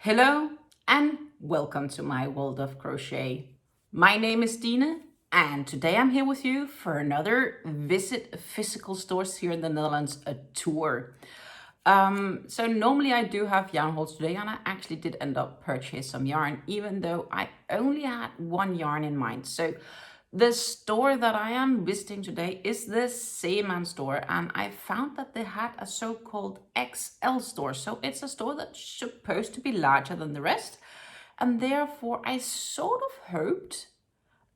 Hello and welcome to my world of crochet. My name is Dina and today I'm here with you for another visit physical stores here in the Netherlands, a tour. So normally I do have yarn hauls today, and I actually did end up purchasing some yarn even though I only had one yarn in mind. So the store that I am visiting today is the Zeeman store, and I found that they had a so-called XL store. So it's a store that's supposed to be larger than the rest, and therefore I sort of hoped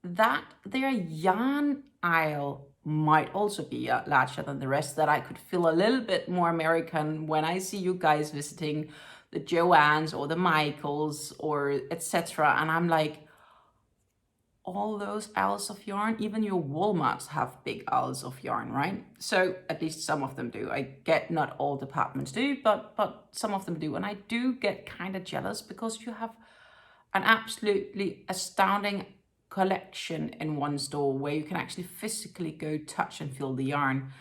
that their yarn aisle might also be larger than the rest, that I could feel a little bit more American when I see you guys visiting the Joann's or the Michaels or etc. And I'm like, all those aisles of yarn, even your Walmarts have big aisles of yarn, right? So at least some of them do. I get not all departments do, but some of them do. And I do get kind of jealous because you have an absolutely astounding collection in one store where you can actually physically go touch and feel the yarn.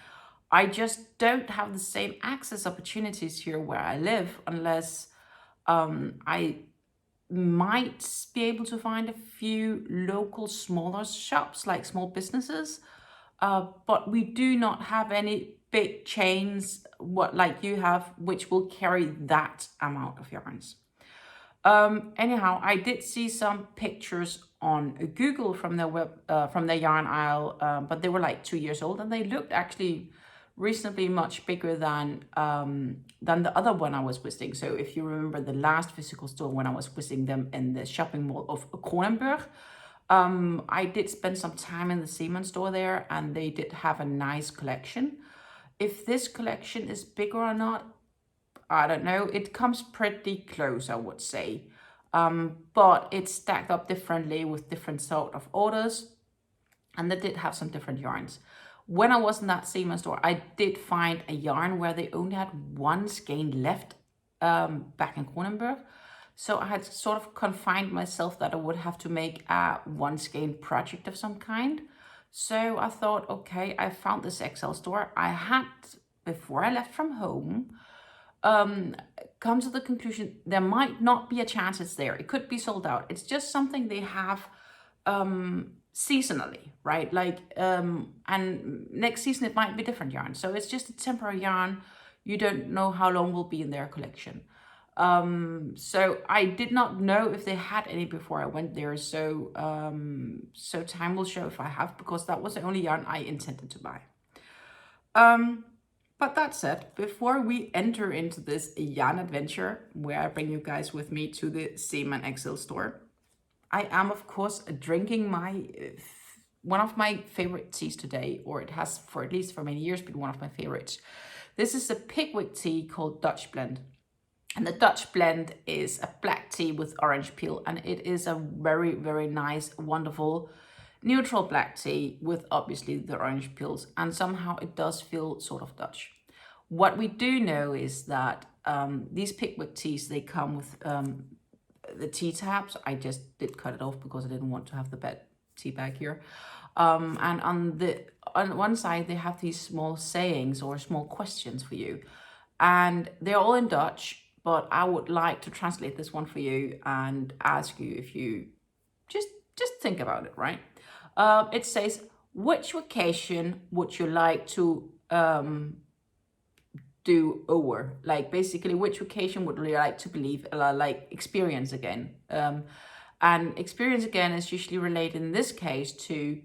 I just don't have the same access opportunities here where I live unless I might be able to find a few local smaller shops, like small businesses, but we do not have any big chains like you have, which will carry that amount of yarns. Anyhow, I did see some pictures on Google from their yarn aisle, but they were like 2 years old and they looked actually reasonably much bigger than the other one I was visiting. So if you remember the last physical store when I was visiting them in the shopping mall of Kronenburg, I did spend some time in the Zeeman store there, and they did have a nice collection. If this collection is bigger or not, I don't know. It comes pretty close, I would say. But it's stacked up differently with different sort of orders, and they did have some different yarns. When I was in that Zeeman store, I did find a yarn where they only had one skein left back in Kronenburg. So I had sort of confined myself that I would have to make a one skein project of some kind. So I thought, okay, I found this XL store. I had, before I left from home, come to the conclusion there might not be a chance it's there. It could be sold out. It's just something they have seasonally, right? Like, and next season it might be different yarn. So it's just a temporary yarn. You don't know how long will be in their collection. So I did not know if they had any before I went there. So, so time will show if I have, because that was the only yarn I intended to buy. But that said, before we enter into this yarn adventure, where I bring you guys with me to the Zeeman XL store, I am, of course, drinking one of my favorite teas today, or it has for at least for many years been one of my favorites. This is a Pickwick tea called Dutch Blend. And the Dutch Blend is a black tea with orange peel, and it is a very, very nice, wonderful, neutral black tea with obviously the orange peels, and somehow it does feel sort of Dutch. What we do know is that these Pickwick teas, they come with the tea tabs. I just did cut it off because I didn't want to have the bad tea bag here. And on one side, they have these small sayings or small questions for you. And they're all in Dutch, but I would like to translate this one for you and ask you if you just think about it, right? It says, which vacation would you like to do over? Like, basically, which vacation would you like to experience again? And experience again is usually related in this case to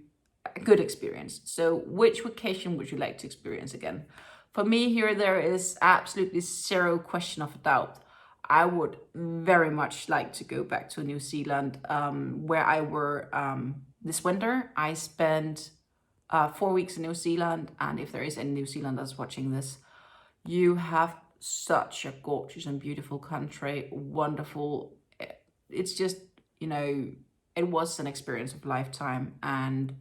a good experience. So which vacation would you like to experience again? For me here, there is absolutely zero question of doubt. I would very much like to go back to New Zealand, where I were this winter. I spent 4 weeks in New Zealand, and if there is any New Zealanders watching this, you have such a gorgeous and beautiful country, wonderful. It's just, you know, it was an experience of a lifetime, and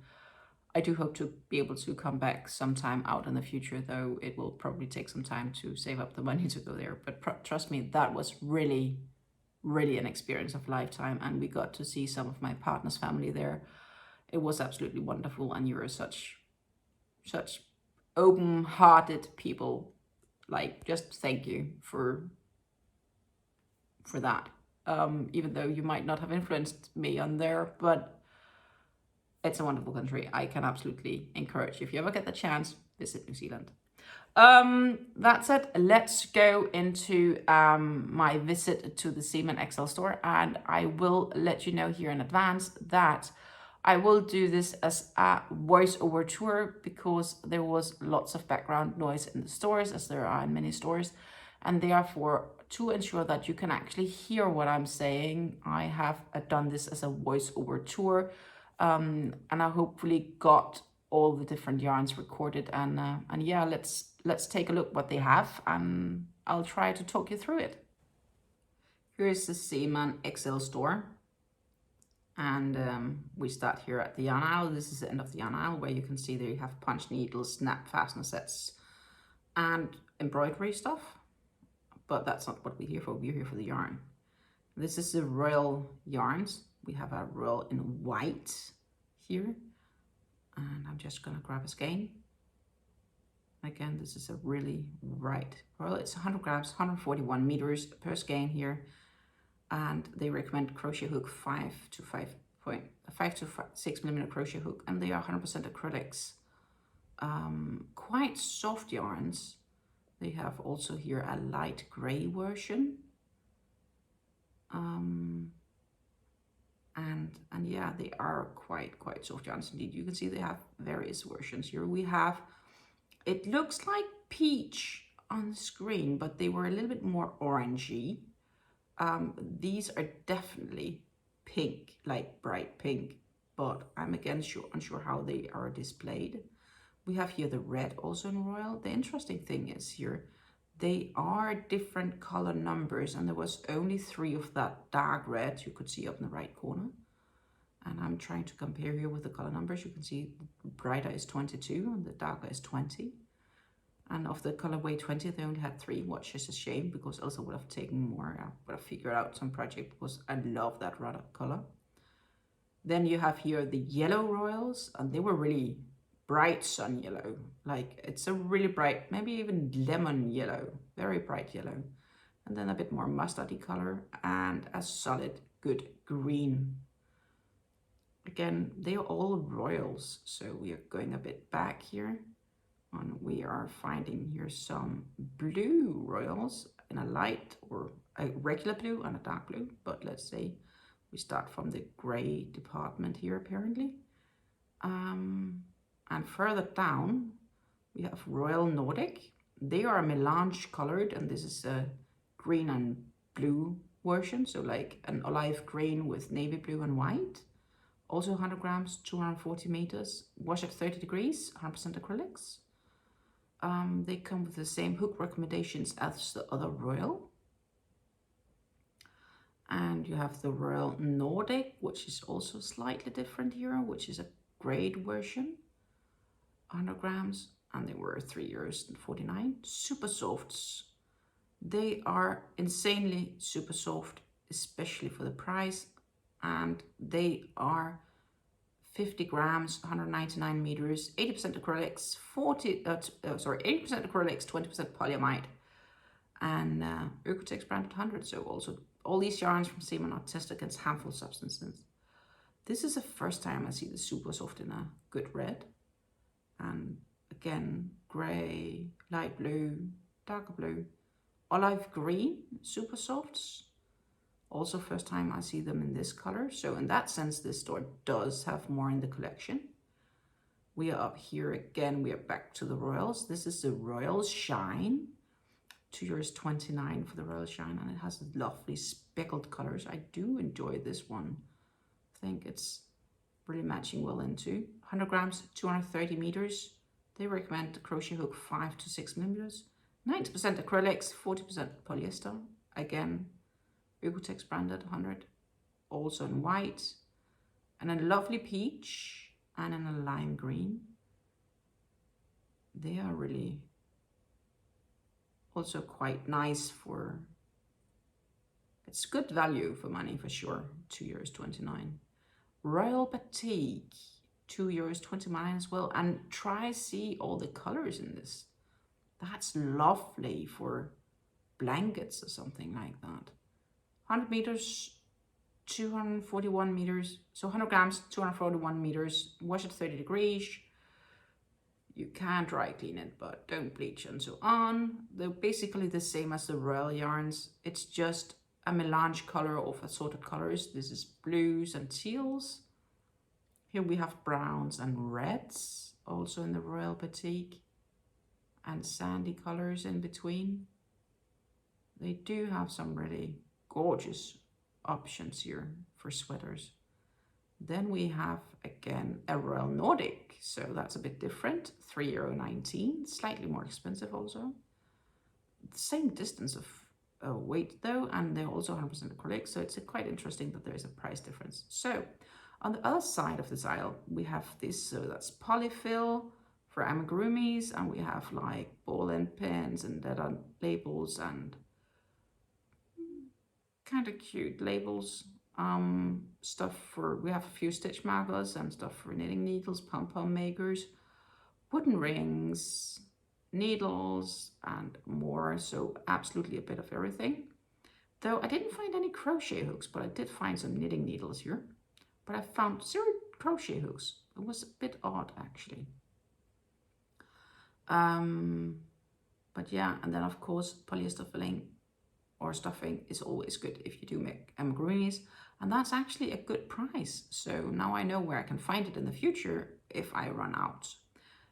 I do hope to be able to come back sometime out in the future, though it will probably take some time to save up the money to go there. But trust me, that was really, really an experience of a lifetime, and we got to see some of my partner's family there. It was absolutely wonderful, and you're such open-hearted people. Like, just thank you for that. even though you might not have influenced me on there, but it's a wonderful country. I can absolutely encourage you, if you ever get the chance, visit New Zealand. That said, let's go into my visit to the Zeeman XL store, and I will let you know here in advance that I will do this as a voiceover tour because there was lots of background noise in the stores, as there are in many stores, and therefore to ensure that you can actually hear what I'm saying, I have done this as a voiceover tour, and I hopefully got all the different yarns recorded, and yeah, let's take a look what they have, and I'll try to talk you through it. Here's the Zeeman XL store, and we start here at the yarn aisle. This is the end of the yarn aisle, where you can see there you have punch needles, snap fastener sets, and embroidery stuff, but that's not what we're here for. We're here for the yarn. This is the royal yarns. We have a royal in white here, and I'm just gonna grab a skein. Again, this is a really bright royal. It's 100 grams, 141 meters per skein here, and they recommend crochet hook 5 to 6 millimeter crochet hook, and they are 100% acrylics. Quite soft yarns. They have also here a light gray version, and yeah, they are quite soft yarns indeed. You can see they have various versions here. We have, it looks like peach on the screen, but they were a little bit more orangey. These are definitely pink, like bright pink, but I'm again unsure how they are displayed. We have here the red also in royal. The interesting thing is here, they are different color numbers, and there was only 3 of that dark red you could see up in the right corner. And I'm trying to compare here with the color numbers. You can see the brighter is 22 and the darker is 20. And of the colorway 20, they only had 3, which is a shame, because else I would have taken more. I would have figured out some project, because I love that red color. Then you have here the yellow royals, and they were really bright sun yellow. Like, it's a really bright, maybe even lemon yellow, very bright yellow. And then a bit more mustardy color and a solid good green. Again, they are all royals, so we are going a bit back here, and we are finding here some blue royals in a light or a regular blue and a dark blue, but let's say we start from the gray department here apparently. And further down we have Royal Nordic. They are melange colored, and this is a green and blue version, so like an olive green with navy blue and white. Also 100 grams, 240 meters, wash at 30 degrees, 100% acrylics. They come with the same hook recommendations as the other royal. And you have the Royal Nordic, which is also slightly different here, which is a grade version, 100 grams, and they were €3.49. Super softs. They are insanely super soft, especially for the price, and they are 50 grams, 199 meters, 80% acrylics, 80% acrylics, 20% polyamide, and Oeko-Tex branded 100. So also all these yarns from Zeeman are tested against harmful substances. This is the first time I see the super soft in a good red, and again gray, light blue, darker blue, olive green, super softs. Also first time I see them in this color. So in that sense, this store does have more in the collection. We are up here again. We are back to the royals. This is the Royal Shine, €2.29 for the Royal Shine, and it has lovely speckled colors. I do enjoy this one. I think it's really matching well into 100 grams, 230 meters. They recommend the crochet hook 5 to 6 millimeters, 90% acrylics, 40% polyester. Again, Oeko-Tex branded 100, also in white, and a lovely peach, and in a lime green. They are really also quite nice for, it's good value for money for sure, €2.29. Royal Batik, €2.29 as well, and try see all the colors in this. That's lovely for blankets or something like that. 100 meters, 241 meters. So 100 grams, 241 meters. Wash at 30 degrees. You can dry clean it, but don't bleach and so on. They're basically the same as the royal yarns. It's just a melange color of assorted colors. This is blues and teals. Here we have browns and reds, also in the royal batik, and sandy colors in between. They do have some really gorgeous options here for sweaters. Then we have again a Royal Nordic, so that's a bit different. €3.19, slightly more expensive also. The same distance of weight though, and they're also 100% acrylic, so it's quite interesting that there is a price difference. So on the other side of this aisle, we have this, so that's polyfill for amigurumis, and we have like ball and pins and leather labels and kind of cute labels. Stuff for, we have a few stitch markers and stuff for knitting needles, pom-pom makers, wooden rings, needles, and more. So absolutely a bit of everything. Though I didn't find any crochet hooks, but I did find some knitting needles here. But I found 0 crochet hooks. It was a bit odd actually. But yeah, and then of course polyester filling or stuffing is always good if you do make amigurumis, and that's actually a good price. So now I know where I can find it in the future if I run out.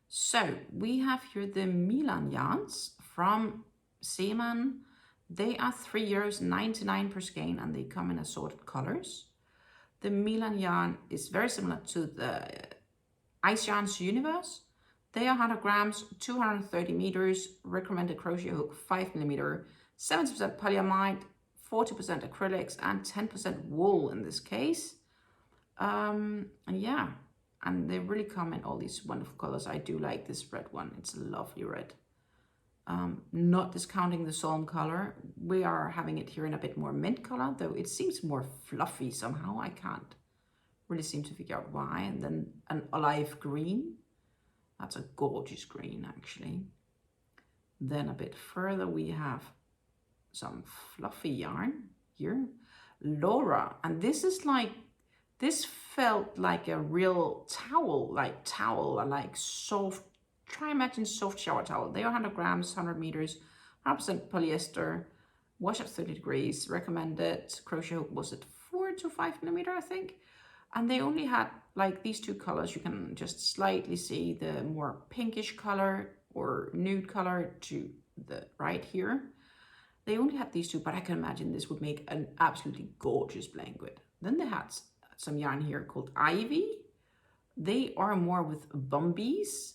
So we have here the Milan yarns from Zeeman. They are €3.99 per skein, and they come in assorted colors. The Milan yarn is very similar to the Ice Yarns Universe. They are 100 grams, 230 meters, recommended crochet hook 5mm, 70% polyamide, 40% acrylics, and 10% wool in this case. And yeah, and they really come in all these wonderful colors. I do like this red one. It's a lovely red. Not discounting the Psalm color. We are having it here in a bit more mint color, though it seems more fluffy somehow. I can't really seem to figure out why. And then an olive green. That's a gorgeous green actually. Then a bit further we have some fluffy yarn here, Laura, and this is like, this felt like a real towel, like soft, try imagine soft shower towel. They are 100 grams, 100 meters, 100% polyester, wash at 30 degrees, recommended crochet hook was at 4 to 5mm I think, and they only had like these two colors. You can just slightly see the more pinkish color or nude color to the right here. They only had these two, but I can imagine this would make an absolutely gorgeous blanket. Then they had some yarn here called Ivy. They are more with Bumbies.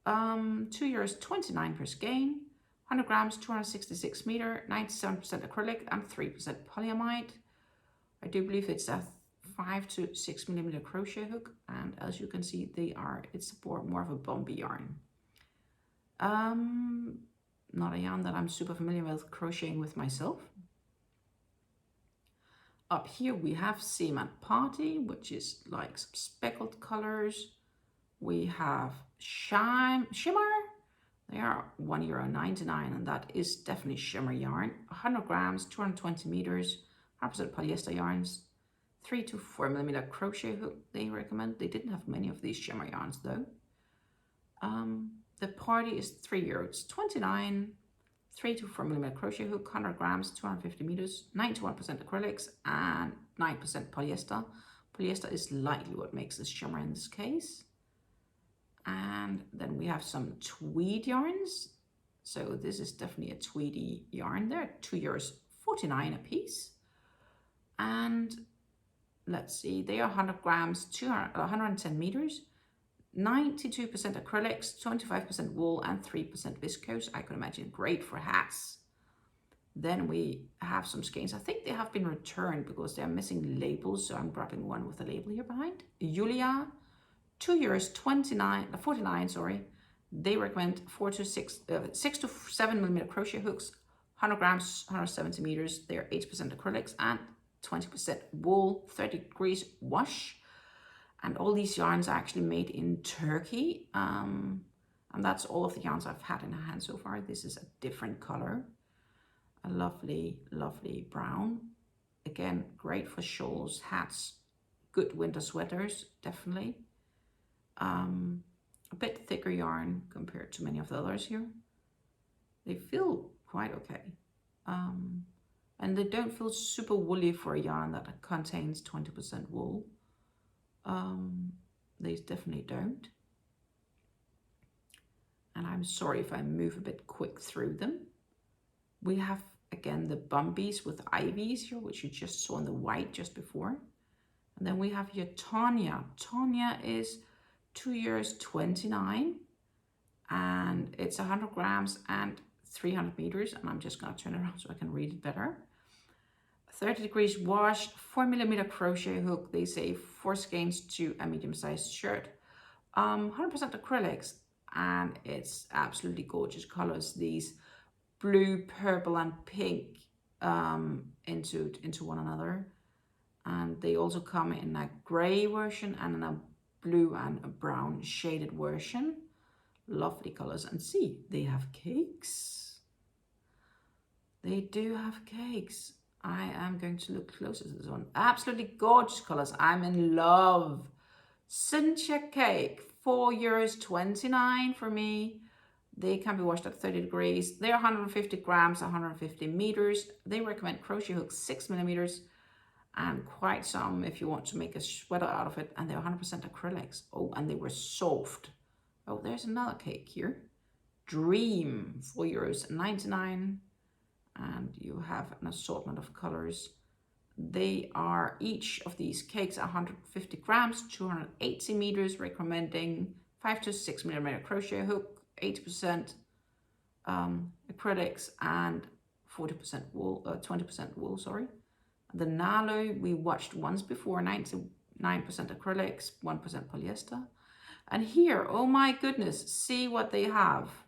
€2.29 per skein, 100 grams, 266 meter, 97% acrylic and 3% polyamide. I do believe it's a 5 to 6mm crochet hook, and as you can see, it's more of a bumpy yarn. Not a yarn that I'm super familiar with crocheting with myself. Up here we have Zeeman Party, which is like some speckled colors. We have Shimmer. They are €1.99, and that is definitely shimmer yarn. 100 grams, 220 meters, 100% polyester yarns. 3 to 4mm crochet hook they recommend. They didn't have many of these shimmer yarns though. The Party is €3.29, 3 to 4mm crochet hook, 100 grams, 250 meters, 91% acrylics and 9% polyester. Polyester is likely what makes this shimmer in this case. And then we have some tweed yarns. So this is definitely a tweedy yarn. They're €2.49 a piece. And let's see, they are 100 grams, 110 meters, 92% acrylics, 25% wool and 3% viscose. I could imagine great for hats. Then we have some skeins. I think they have been returned because they're missing labels, so I'm grabbing one with a label here behind. Julia, €2.49, sorry. They recommend 6 to 7mm crochet hooks, 100 grams, 170 meters. They're 80% acrylics and 20% wool, 30 degrees wash. And all these yarns are actually made in Turkey. And that's all of the yarns I've had in hand so far. This is a different color. A lovely, lovely brown. Again, great for shawls, hats, good winter sweaters, definitely. A bit thicker yarn compared to many of the others here. They feel quite okay. And they don't feel super woolly for a yarn that contains 20% wool. They definitely don't. And I'm sorry if I move a bit quick through them. We have, again, the Bumbies with ivies here, which you just saw in the white just before. And then we have here Tanya. Tanya is €2.29, and it's 100 grams and 300 meters. And I'm just going to turn it around so I can read it better. 30 degrees wash, 4mm crochet hook. They say 4 skeins to a medium-sized shirt. 100% acrylics, and it's absolutely gorgeous colors. These blue, purple, and pink into one another. And they also come in a gray version and in a blue and a brown shaded version. Lovely colors. And see, they have cakes. They do have cakes. I am going to look closer to this one. Absolutely gorgeous colors. I'm in love. Cynthia cake, €4.29 for me. They can be washed at 30 degrees. They're 150 grams, 150 meters. They recommend crochet hooks 6mm, and quite some if you want to make a sweater out of it. And they're 100% acrylics. Oh, and they were soft. Oh, there's another cake here. Dream, €4.99. And you have an assortment of colors. They are, each of these cakes 150 grams, 280 meters, recommending 5 to 6mm crochet hook, 80% acrylics, and 40% wool, 20% wool, sorry. The Nalo we watched once before, 99% acrylics, 1% polyester. And here, oh my goodness, see what they have.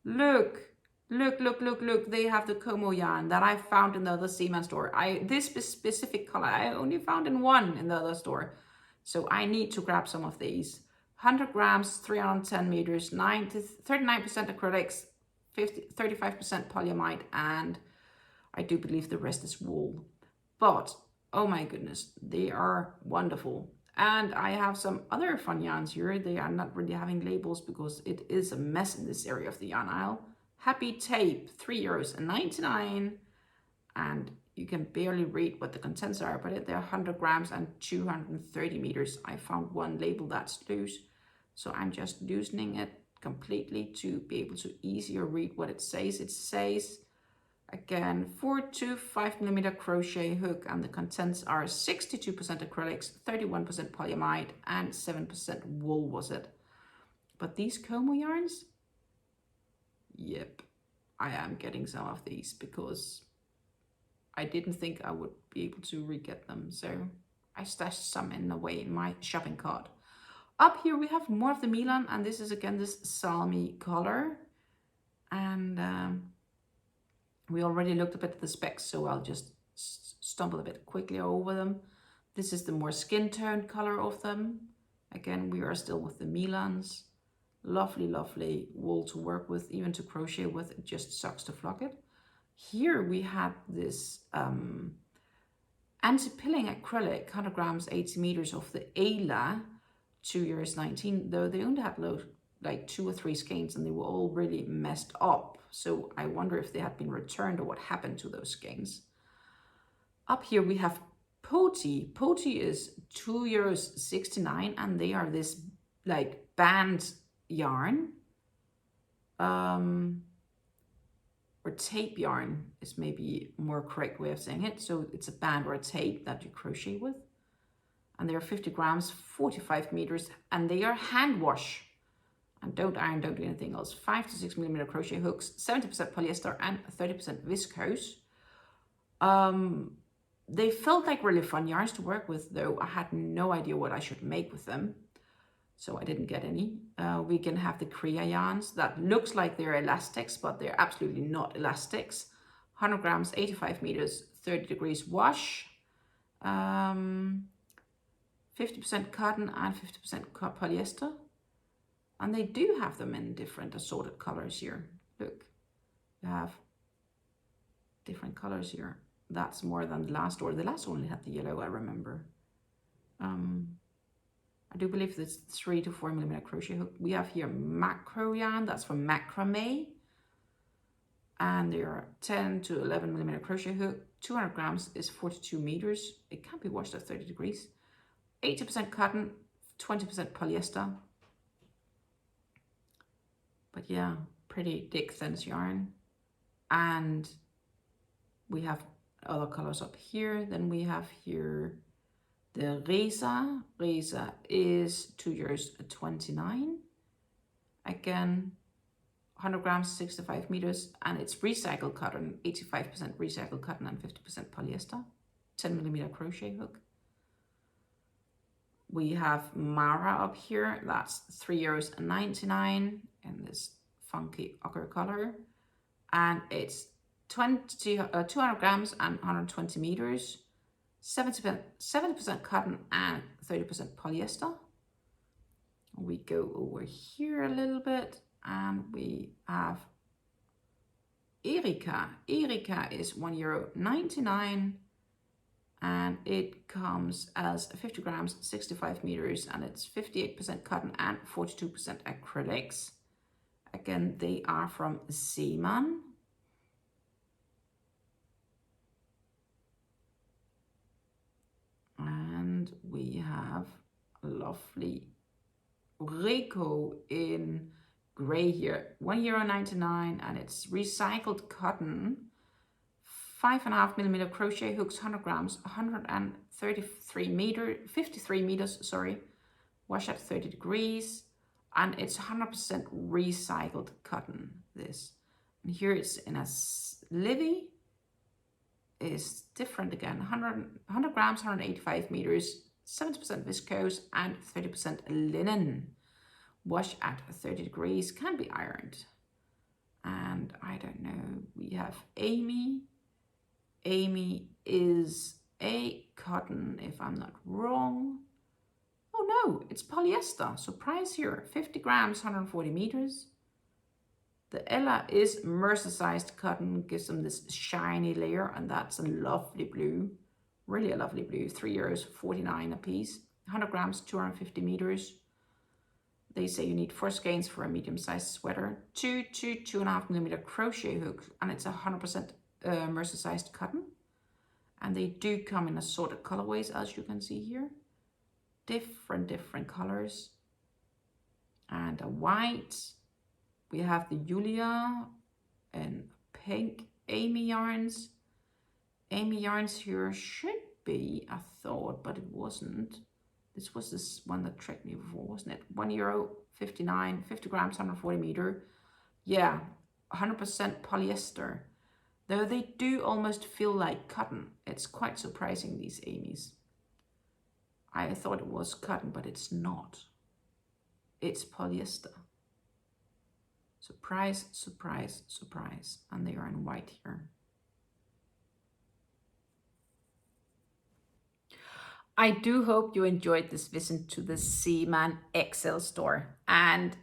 Look. Look, they have the Como yarn that I found in the other Zeeman store. This specific color, I only found in one in the other store. So I need to grab some of these. 100 grams, 310 meters, 39% acrylics, 35% polyamide, and I do believe the rest is wool. But, oh my goodness, they are wonderful. And I have some other fun yarns here. They are not really having labels because it is a mess in this area of the yarn aisle. Happy Tape, €3.99, and you can barely read what the contents are, but they're 100 grams and 230 meters. I found one label that's loose, so I'm just loosening it completely to be able to easier read what it says. It says, again, 4 to 5mm crochet hook, and the contents are 62% acrylics, 31% polyamide, and 7% wool was it. But these Como yarns, yep, I am getting some of these because I didn't think I would be able to re-get them. So I stashed some in a way in my shopping cart. Up here we have more of the Milan, and this is again this salmi color. And we already looked a bit at the specs, so I'll just stumble a bit quickly over them. This is the more skin toned color of them. Again, we are still with the Milans. Lovely wool to work with, even to crochet with. It just sucks to flock it. Here we have this anti-pilling acrylic, 100 grams, 80 meters of the Ayla, €2.19, though they only had like 2 or 3 skeins and they were all really messed up. So I wonder if they had been returned or what happened to those skeins. Up here we have Poti. Poti is €2.69, and they are this like band yarn, or tape yarn is maybe a more correct way of saying it. So it's a band or a tape that you crochet with, and they are 50 grams, 45 meters, and they are hand wash. And don't iron, don't do anything else. 5 to 6mm crochet hooks, 70% polyester and 30% viscose. They felt like really fun yarns to work with, though I had no idea what I should make with them, so I didn't get any. We can have the Kriya yarns that looks like they're elastics, but they're absolutely not elastics. 100 grams, 85 meters, 30 degrees wash. 50% cotton and 50% polyester. And they do have them in different assorted colors here. Look, you have different colors here. that's more than the last store. The last one only had the yellow, I remember. I do believe it's 3 to 4 millimeter crochet hook. We have here macro yarn, that's from macrame. And there are 10 to 11 millimeter crochet hook. 200 grams is 42 meters. It can be washed at 30 degrees. 80% cotton, 20% polyester. But yeah, pretty thick thin yarn. And we have other colors up here. Then we have here the Reza. Reza is €2.29. Again, 100 grams, 65 meters, and it's recycled cotton, 85% recycled cotton and 50% polyester. 10 millimeter crochet hook. We have Mara up here, that's €3.99 in this funky ochre color. And it's 200 grams and 120 meters, 70% cotton and 30% polyester. We go over here a little bit and we have Erika. Erika is €1.99 and it comes as 50 grams, 65 meters, and it's 58% cotton and 42% acrylics. Again, they are from Zeeman. And we have a lovely Rico in gray here, €1.99, and it's recycled cotton, 5.5 millimeter crochet hooks, 100 grams, 53 meters, sorry, wash at 30 degrees, and it's 100% recycled cotton, this. And here it's in a Livy, is different again, 100 grams, 185 meters, 70% viscose and 30% linen. Wash at 30 degrees, can be ironed. And I don't know, we have Amy. Amy is a cotton, if I'm not wrong. Oh no, it's polyester. Surprise here, 50 grams, 140 meters. The Ella is mercerized cotton, gives them this shiny layer, and that's a lovely blue, really a lovely blue, €3.49 a piece, 100 grams, 250 meters. They say you need 4 skeins for a medium-sized sweater, 2 to 2.5 millimeter crochet hook, and it's 100% mercerized cotton. And they do come in assorted colorways, as you can see here. Different colors. And a white. We have the Julia and pink Amy yarns. Amy yarns here should be, I thought, but it wasn't. This was this one that tricked me before, wasn't it? €1.59, 50 grams, 140 meter. Yeah, 100% polyester. Though they do almost feel like cotton. It's quite surprising, these Amy's. I thought it was cotton, but it's not. It's polyester. Surprise, surprise, surprise. And they are in white here. I do hope you enjoyed this visit to the Zeeman XL store. And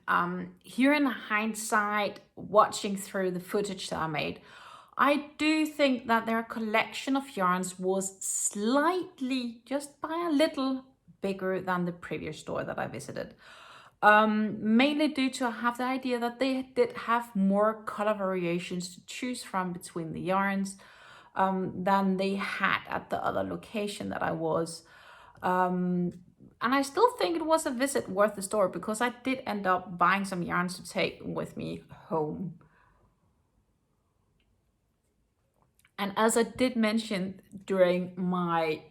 here in hindsight, watching through the footage that I made, I do think that their collection of yarns was slightly, just by a little, bigger than the previous store that I visited. Mainly due to I have the idea that they did have more color variations to choose from between the yarns than they had at the other location that I was. And I still think it was a visit worth the store because I did end up buying some yarns to take with me home. And as I did mention during my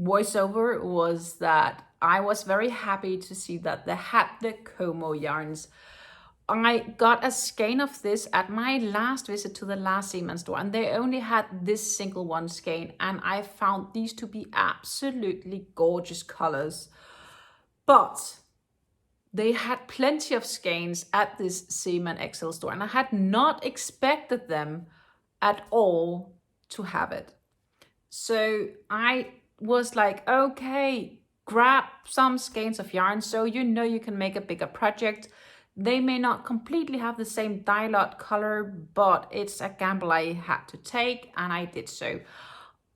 voiceover, was that I was very happy to see that they had the Como yarns. I got a skein of this at my last visit to the last Zeeman store, and they only had this single one skein, and I found these to be absolutely gorgeous colors. But they had plenty of skeins at this Zeeman XL store, and I had not expected them at all to have it. So I was like, okay, grab some skeins of yarn so you know you can make a bigger project. They may not completely have the same dye lot color, but it's a gamble I had to take, and I did so.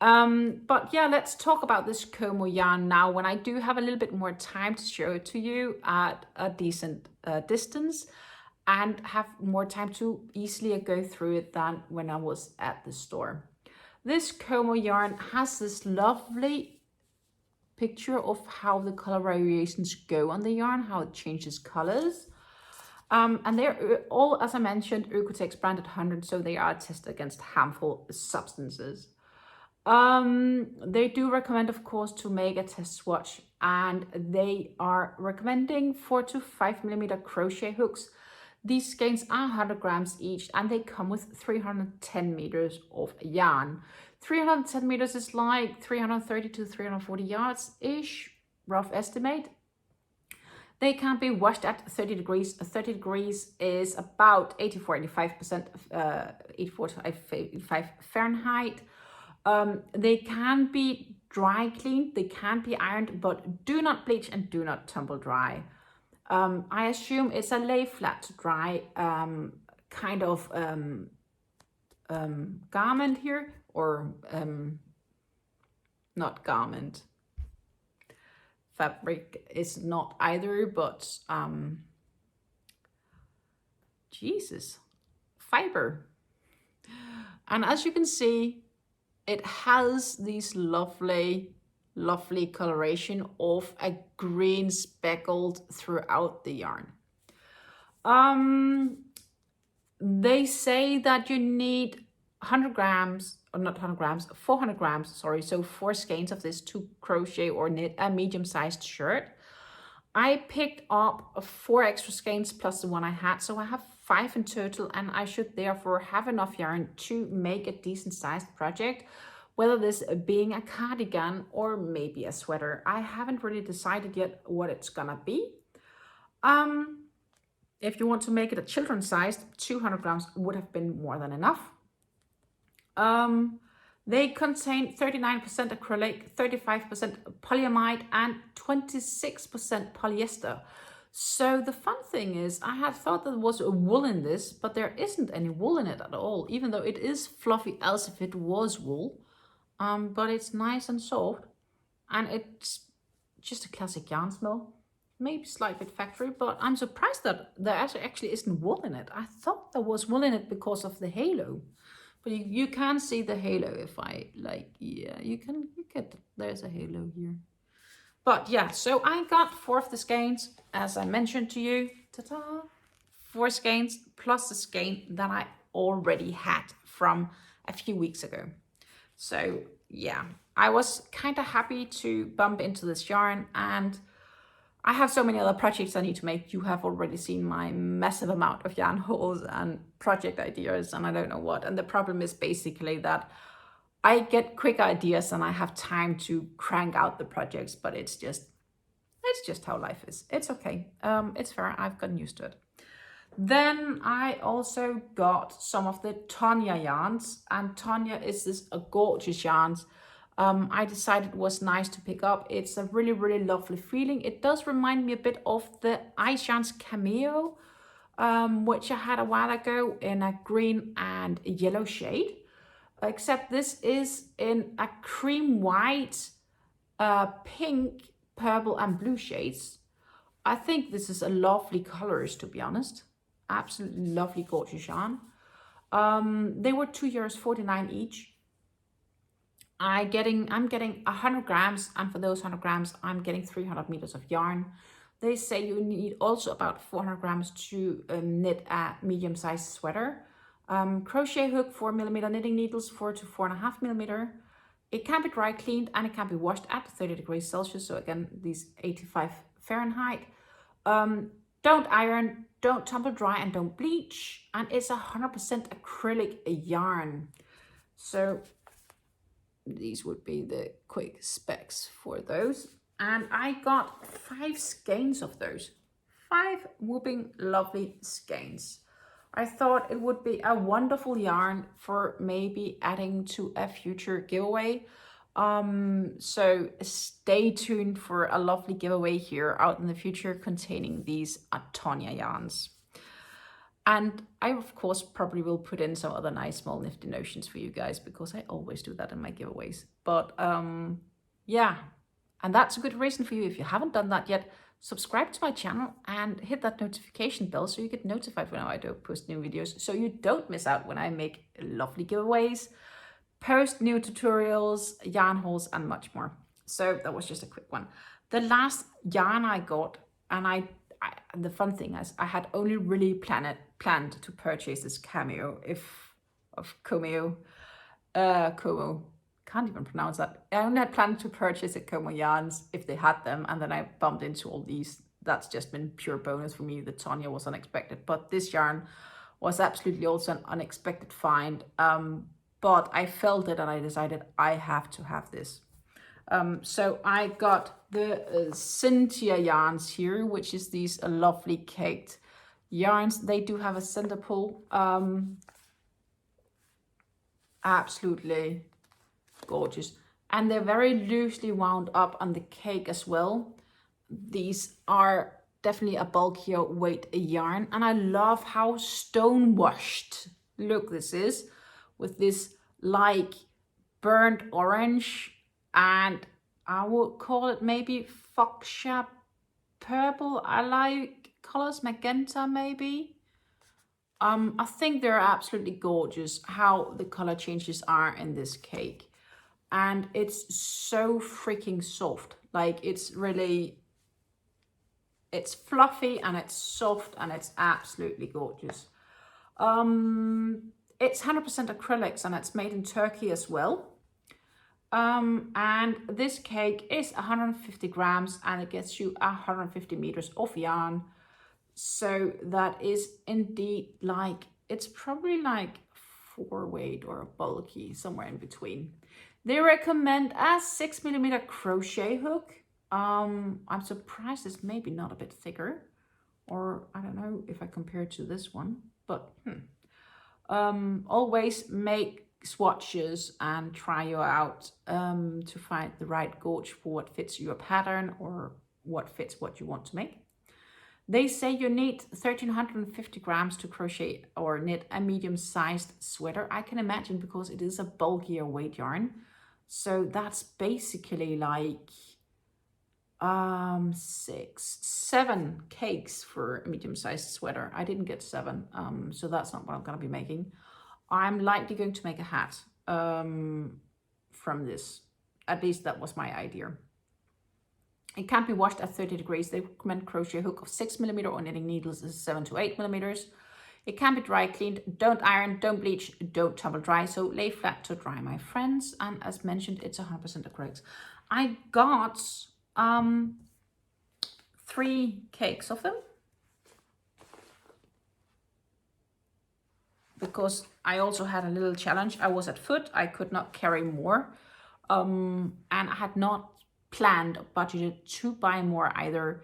But yeah, let's talk about this Como yarn now when I do have a little bit more time to show it to you at a decent distance, and have more time to easily go through it than when I was at the store. This Como yarn has this lovely picture of how the color variations go on the yarn, how it changes colors. And they're all, as I mentioned, Oeko-Tex branded 100, so they are tested against harmful substances. They do recommend, of course, to make a test swatch, and they are recommending 4 to 5 millimeter crochet hooks. These skeins are 100 grams each, and they come with 310 meters of yarn. 310 meters is like 330 to 340 yards-ish, rough estimate. They can be washed at 30 degrees. 30 degrees is about 84-85%, 84-85 Fahrenheit. They can be dry cleaned, they can be ironed, but do not bleach and do not tumble dry. I assume it's a lay flat to dry kind of garment here, or not garment. Fabric is not either, but Jesus, fiber. And as you can see, it has these lovely coloration of a green speckled throughout the yarn. They say that you need 100 grams, or not 100 grams, 400 grams, sorry, so 4 skeins of this to crochet or knit a medium-sized shirt. I picked up 4 extra skeins plus the one I had, so I have 5 in total, and I should therefore have enough yarn to make a decent-sized project, whether this being a cardigan or maybe a sweater. I haven't really decided yet what it's gonna be. If you want to make it a children's size, 200 grams would have been more than enough. They contain 39% acrylic, 35% polyamide, and 26% polyester. So the fun thing is, I had thought there was a wool in this, but there isn't any wool in it at all, even though it is fluffy as if it was wool. But it's nice and soft, and it's just a classic yarn smell. Maybe slightly factory, but I'm surprised that there actually isn't wool in it. I thought there was wool in it because of the halo. But you can see the halo if I like, yeah, you get, there's a halo here. But yeah, so I got 4 of the skeins, as I mentioned to you. Ta-da! 4 skeins plus the skein that I already had from a few weeks ago. So yeah, I was kind of happy to bump into this yarn, and I have so many other projects I need to make. You have already seen my massive amount of yarn hauls and project ideas and I don't know what. And the problem is basically that I get quick ideas and I have time to crank out the projects, but it's just how life is. It's okay. It's fair. I've gotten used to it. Then I also got some of the Tonya yarns, and Tonya is this gorgeous yarns. I decided it was nice to pick up. It's a really lovely feeling. It does remind me a bit of the Ice Yarns Cameo, which I had a while ago in a green and yellow shade, except this is in a cream white, pink, purple and blue shades. I think this is a lovely colors, to be honest. Absolutely lovely, gorgeous yarn. They were €2.49 each. I'm getting 100 grams, and for those 100 grams, I'm getting 300 meters of yarn. They say you need also about 400 grams to knit a medium-sized sweater. Crochet hook, 4 millimeter knitting needles, 4 to 4.5 millimeter. It can be dry cleaned and it can be washed at 30 degrees Celsius. So again, these 85 Fahrenheit. Don't iron, don't tumble dry, and don't bleach. And it's 100% acrylic yarn. So these would be the quick specs for those. And I got 5 skeins of those. 5 whooping lovely skeins. I thought it would be a wonderful yarn for maybe adding to a future giveaway. So stay tuned for a lovely giveaway here out in the future containing these Atonia yarns. And I, of course, probably will put in some other nice small nifty notions for you guys, because I always do that in my giveaways. But yeah, and that's a good reason for you, if you haven't done that yet, subscribe to my channel and hit that notification bell so you get notified when I do post new videos, so you don't miss out when I make lovely giveaways, post new tutorials, yarn hauls, and much more. So that was just a quick one. The last yarn I got, and the fun thing is I had only really planned to purchase this cameo Como. Can't even pronounce that. I only had planned to purchase the Como yarns if they had them, and then I bumped into all these. That's just been pure bonus for me. The Tonya was unexpected, but this yarn was absolutely also an unexpected find. But I felt it and I decided I have to have this. So I got the Cynthia yarns here, which is these lovely caked yarns. They do have a center pull. Absolutely gorgeous. And they're very loosely wound up on the cake as well. These are definitely a bulkier weight yarn. And I love how stone washed look this is, with this like burnt orange, and I would call it maybe fuchsia purple. I like colors, magenta maybe. I think they're absolutely gorgeous how the color changes are in this cake, and it's so freaking soft. Like it's fluffy and it's soft and it's absolutely gorgeous. It's 100% acrylics and it's made in Turkey as well. And this cake is 150 grams and it gets you 150 meters of yarn. So that is indeed like, it's probably like 4 weight or bulky, somewhere in between. They recommend a 6mm crochet hook. I'm surprised it's maybe not a bit thicker, or I don't know if I compare it to this one, but always make swatches and try you out to find the right gauge for what fits your pattern or what fits what you want to make. They say you need 1350 grams to crochet or knit a medium-sized sweater. I can imagine, because it is a bulkier weight yarn. So that's basically like 7 cakes for a medium-sized sweater. I didn't get 7, so that's not what I'm going to be making. I'm likely going to make a hat from this. At least that was my idea. It can't be washed at 30 degrees. They recommend crochet hook of 6mm or knitting needles is 7 to 8mm. It can be dry cleaned. Don't iron, don't bleach, don't tumble dry. So lay flat to dry, my friends. And as mentioned, it's 100% acrylics. I got 3 cakes of them, because I also had a little challenge. I was at foot, I could not carry more, and I had not planned or budgeted to buy more either,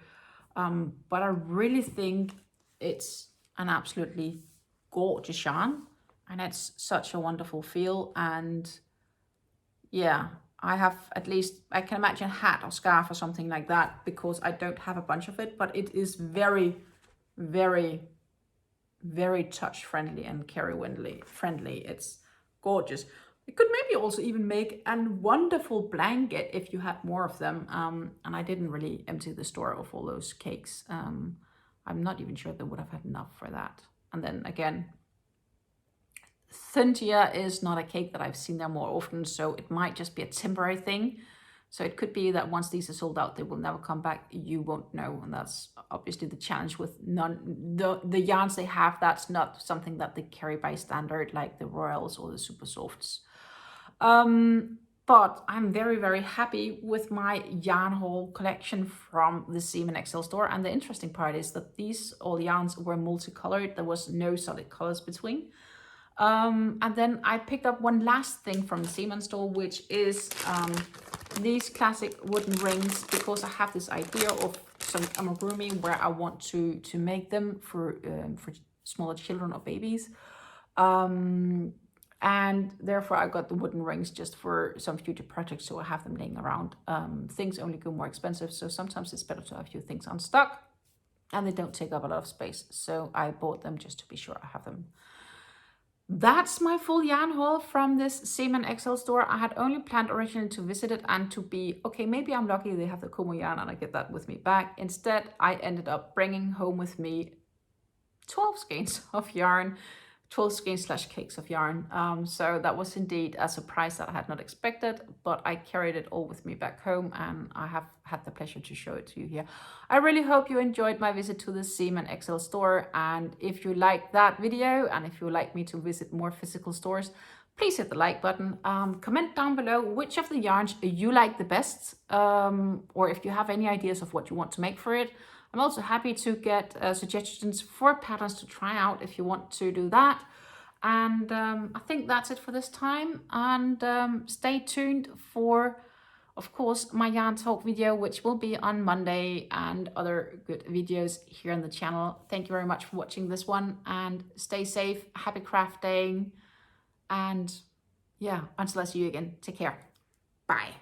but I really think it's an absolutely gorgeous yarn, and it's such a wonderful feel. And yeah, I have at least, I can imagine a hat or scarf or something like that, because I don't have a bunch of it, but it is very, very, very touch friendly and carry friendly. It's gorgeous. You could maybe also even make a wonderful blanket if you had more of them. And I didn't really empty the store of all those cakes. I'm not even sure they would have had enough for that. And then again, Cynthia is not a cake that I've seen there more often, so it might just be a temporary thing. So it could be that once these are sold out, they will never come back. You won't know, and that's obviously the challenge with the yarns they have. That's not something that they carry by standard, like the Royals or the Super Softs. But I'm very, very happy with my yarn haul collection from the Zeeman XL store. And the interesting part is that these all yarns were multicolored. There was no solid colors between. And then I picked up one last thing from the Zeeman store, which is these classic wooden rings, because I have this idea of some amigurumi where I want to make them for smaller children or babies. And therefore I got the wooden rings just for some future projects, so I have them laying around. Things only go more expensive, so sometimes it's better to have a few things on stock and they don't take up a lot of space. So I bought them just to be sure I have them. That's my full yarn haul from this Zeeman XL store. I had only planned originally to visit it and to be, okay, maybe I'm lucky they have the Como yarn and I get that with me back. Instead, I ended up bringing home with me 12 skeins of yarn, 12 skeins / cakes of yarn. So that was indeed a surprise that I had not expected, but I carried it all with me back home and I have had the pleasure to show it to you here. I really hope you enjoyed my visit to the Zeeman XL store, and if you liked that video and if you would like me to visit more physical stores, please hit the like button. Comment down below which of the yarns you like the best, or if you have any ideas of what you want to make for it. I'm also happy to get suggestions for patterns to try out if you want to do that. And I think that's it for this time. And stay tuned for, of course, my yarn talk video, which will be on Monday, and other good videos here on the channel. Thank you very much for watching this one, and stay safe, happy crafting, and yeah, until I see you again, take care. Bye.